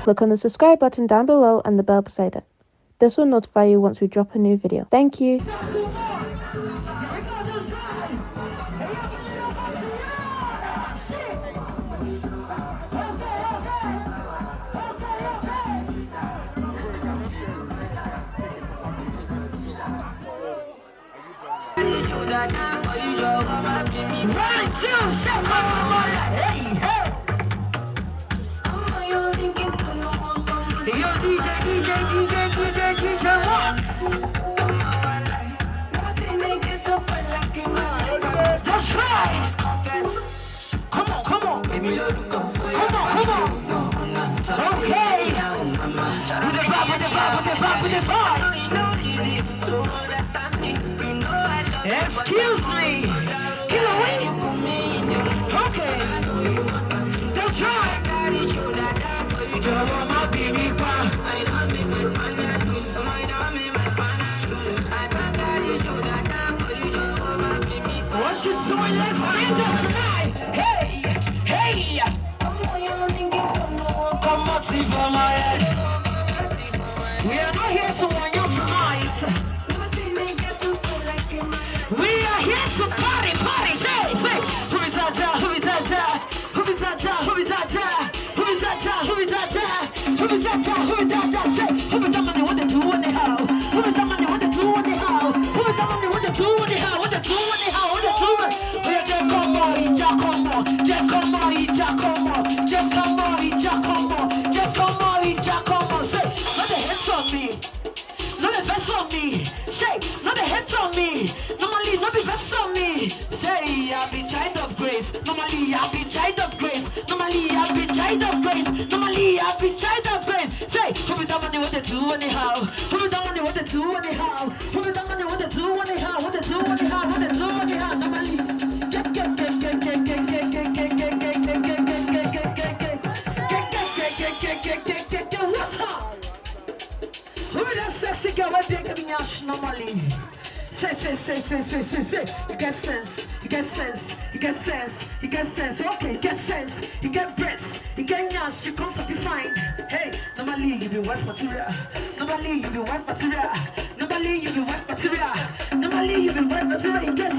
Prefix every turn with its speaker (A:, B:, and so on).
A: Click on the subscribe button down below and the bell beside it. This will notify you once we drop a new video. Thank you.
B: Excuse me. Okay. That's right. What you doing? Let's stand up tonight. Hey, hey. Come on, see for my head. We are not here to warn you tonight. We are here to party, party, say, who is that, who is that, who is that, who is that, who is that, who is that, who is that, who is that, say, who is that money, what they do, anyhow, who is that money, what they do, anyhow, who is that money, what they do, anyhow, what they do, anyhow, what they do, we are Giacomo, Giacomo, Giacomo, Giacomo, Giacomo, Giacomo, Giacomo, say, not the hands on me. Not the best on me. Say, not the heads on me. Normally, not the best on me. Say, I be child of grace. Normally, I be child of grace. Normally, I be child of grace. Normally, I be child of grace. Say, who be that money, what they do anyhow? Who be that money, what they do anyhow? Who be that money, what they do anyhow? What they do anyhow? What they do anyhow? Normally, what's up? Who is that sexy girl right there giving us normally? Say. You get sense, you get sense, you get sense, you get sense. Okay, you get sense, you get breasts, you get yash, you can't be fine. Hey, normally you be white material. Normally you be white material. Normally you be white material. Normally you be white material. You get